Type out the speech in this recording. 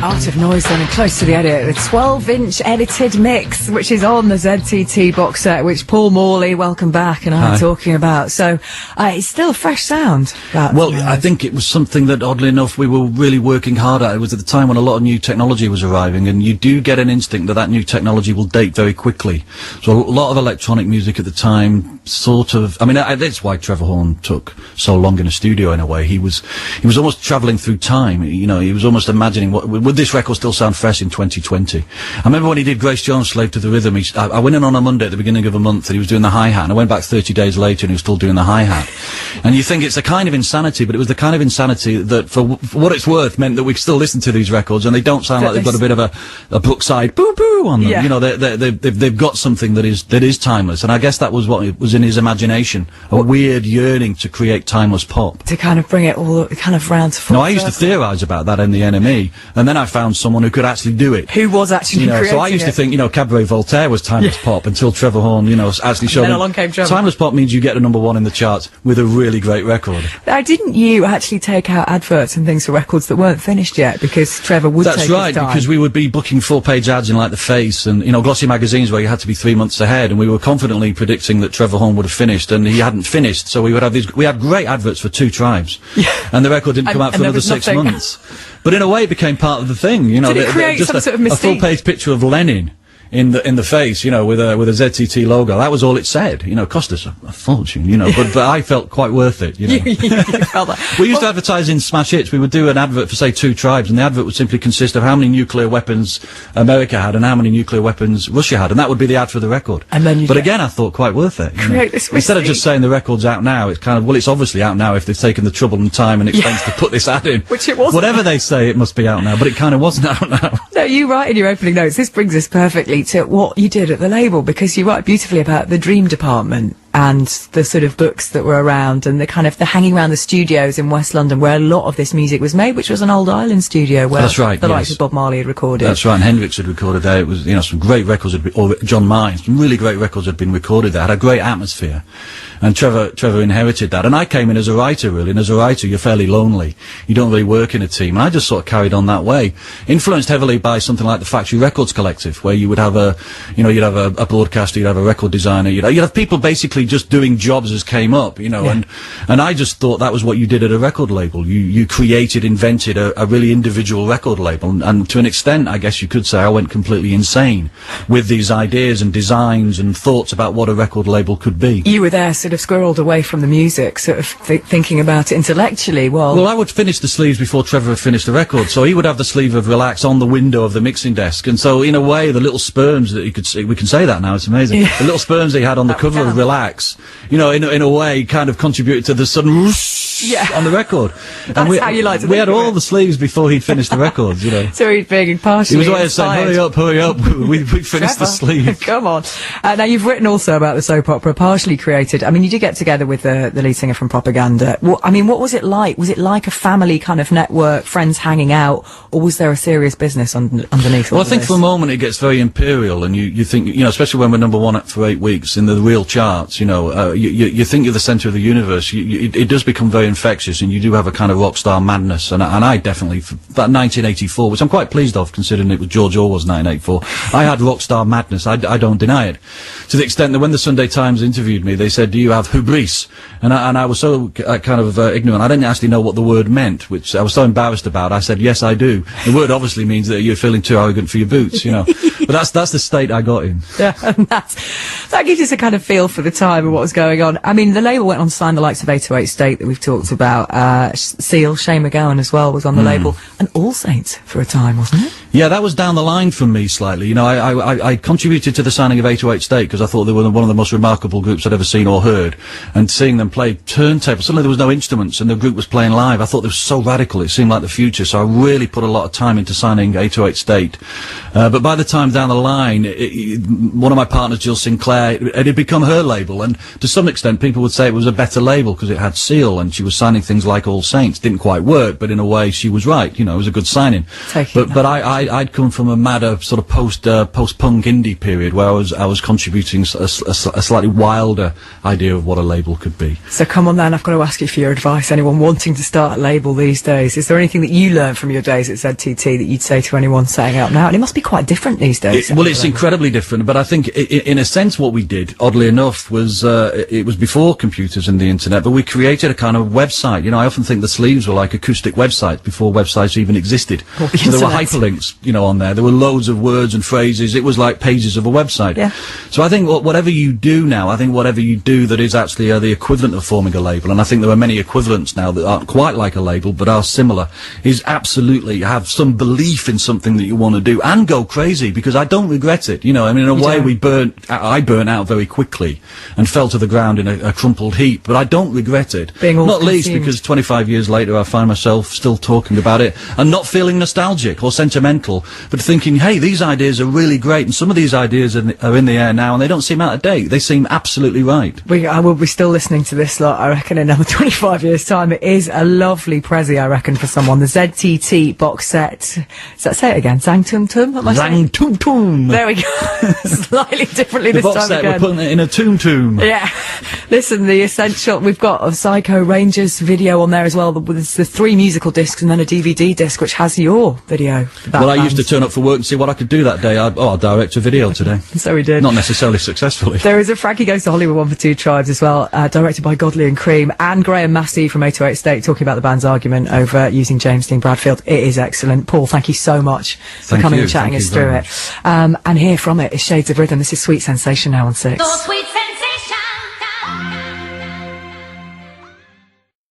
Art of Noise then, and close to the edit, the 12-inch edited mix, which is on the ZTT box set, which Paul Morley, welcome back, and I are talking about. So it's still a fresh sound. Well, I think it was something that, oddly enough, we were really working hard at. It was at the time when a lot of new technology was arriving, and you do get an instinct that new technology will date very quickly. So a lot of electronic music at the time sort of, I mean, that's why Trevor Horn took so long in a studio in a way. He was almost travelling through time. You know, he was almost imagining would this record still sound fresh in 2020? I remember when he did Grace Jones' Slave to the Rhythm, I went in on a Monday at the beginning of a month and he was doing the hi-hat, and I went back 30 days later and he was still doing the hi-hat. And you think it's a kind of insanity, but it was the kind of insanity that, for what it's worth, meant that we still listen to these records and they don't sound like they've got a bit of a Brookside boo-boo on them. Yeah. You know, they've got something that is timeless, and I guess that was what was in his imagination, a weird yearning to create timeless pop. To kind of bring it all kind of round to full. No, I used to theorise about that in the NME, and then I found someone who could actually do it. Who was actually creating so I used to think, Cabaret Voltaire was timeless pop until Trevor Horn, actually showed me. Then along came Trevor. Timeless pop means you get a #1 in the charts with a really great record. Now, didn't you actually take out adverts and things for records that weren't finished yet, because Trevor would take his time? That's right, because we would be booking full-page ads in, like, The Face and, glossy magazines where you had to be 3 months ahead, and we were confidently predicting that Trevor Horn would have finished, and he hadn't finished, so we would have we had great adverts for 2 Tribes. Yeah. And the record didn't come out for another 6 months. But in a way it became part of the thing, Did it create just some sort of mystique? A full-page picture of Lenin in the Face, with a ZTT logo. That was all it said. It cost us a fortune, but I felt quite worth it, You felt that. We used to advertise in Smash Hits. We would do an advert for, say, 2 Tribes, and the advert would simply consist of how many nuclear weapons America had and how many nuclear weapons Russia had, and that would be the ad for the record. And then but again, I thought quite worth it. Create this Instead of just saying the record's out now, it's kind of, well, it's obviously out now if they've taken the trouble and time and expense to put this ad in. Which it wasn't. Whatever they say, it must be out now, but it kind of wasn't out now. No, you write in your opening notes, this brings us perfectly to what you did at the label, because you write beautifully about the dream department and the sort of books that were around, and the hanging around the studios in West London where a lot of this music was made, which was an old island studio where the likes of Bob Marley had recorded. That's right, and Hendrix had recorded there. It was, some great records or John Mines, some really great records had been recorded there. Had a great atmosphere. And Trevor inherited that. And I came in as a writer, really, and as a writer you're fairly lonely. You don't really work in a team. And I just sort of carried on that way. Influenced heavily by something like the Factory Records Collective, where you would have you'd have a broadcaster, you'd have a record designer, you'd have people basically just doing jobs as came up, and I just thought that was what you did at a record label. You invented a really individual record label, and to an extent, I guess you could say I went completely insane with these ideas and designs and thoughts about what a record label could be. You were there sort of squirreled away from the music, sort of thinking about it intellectually. Well, I would finish the sleeves before Trevor had finished the record, so he would have the sleeve of Relax on the window of the mixing desk, and so in a way the little sperms that you could see, we can say that now, it's amazing, the little sperms that he had on the cover of Relax, in a way kind of contributed to the sudden whoosh on the record. That's how you like to we had all the sleeves before he'd finished the records, So he'd being partially He was always saying, hurry up, we finished the sleeve. Come on. Now you've written also about the soap opera Partially Created. I mean, you did get together with the lead singer from Propaganda. What was it like? Was it like a family kind of network, friends hanging out, or was there a serious business underneath all Well, I think for a moment it gets very imperial, and you think, especially when we're #1 for 8 weeks in the real charts, you think you're the centre of the universe. It does become very infectious, and you do have a kind of rock star madness, and I definitely, that 1984, which I'm quite pleased of, considering it was George Orwell's 1984, I had rock star madness, I don't deny it. To the extent that when the Sunday Times interviewed me, they said, do you have hubris? And I was so ignorant, I didn't actually know what the word meant, which I was so embarrassed about. I said, yes, I do. The word obviously means that you're feeling too arrogant for your boots, But that's the state I got in. Yeah, and that gives us a kind of feel for the time and what was going on. I mean, the label went on to sign the likes of 808 State that we've talked about. Seal, Shane MacGowan as well was on the label, and All Saints for a time, wasn't it? Yeah, that was down the line from me slightly. I contributed to the signing of 808 State because I thought they were one of the most remarkable groups I'd ever seen or heard. And seeing them play turntables, suddenly there was no instruments and the group was playing live. I thought they were so radical, it seemed like the future. So I really put a lot of time into signing 808 State. But by the time down the line, one of my partners, Jill Sinclair, it had become her label. And to some extent, people would say it was a better label because it had Seal and she was signing things like All Saints. Didn't quite work, but in a way she was right. It was a good signing. But I I'd come from a madder sort of post-punk indie period where I was contributing a slightly wilder idea of what a label could be. So come on then, I've got to ask you for your advice. Anyone wanting to start a label these days, is there anything that you learned from your days at ZTT that you'd say to anyone setting out now? And it must be quite different these days. Well, it's incredibly different, but I think in a sense what we did, oddly enough, was it was before computers and the internet, but we created a kind of website. You know, I often think the sleeves were like acoustic websites before websites even existed. Well, so there were hyperlinks, you know, on there. There were loads of words and phrases. It was like pages of a website. Yeah. So I think whatever you do now, I think whatever you do that is actually the equivalent of forming a label, and I think there are many equivalents now that aren't quite like a label but are similar, is absolutely have some belief in something that you want to do and go crazy, because I don't regret it. You know, I mean, in a way I burnt out very quickly and fell to the ground in a crumpled heap, but I don't regret it. Not least because 25 years later I find myself still talking about it and not feeling nostalgic or sentimental, but thinking, hey, these ideas are really great, and some of these ideas are in the air now and they don't seem out of date. They seem absolutely right. I will be still listening to this lot, I reckon, in another 25 years' time. It is a lovely prezi, I reckon, for someone. The ZTT Box Set. Say it again. Zang Tuum Tumb? Zang Tuum Tumb. There we go. Slightly differently this box time set, again. We're putting it in a tomb. Yeah. Listen, the essential. We've got a Psycho Rangers video on there as well. There's the 3 musical discs and then a DVD disc which has your video. Well, I used to turn up for work and see what I could do that day. I'll direct a video today. So we did. Not necessarily successfully. There is a Frankie Goes to Hollywood one for 2 Tribes as well, directed by Godley and Cream, and Graham Massey from 808 State talking about the band's argument over using James Dean Bradfield. It is excellent. Paul, thank you so much for coming and chatting us through it. And here from it is Shades of Rhythm. This is Sweet Sensation now on 6. So Sweet Sensation.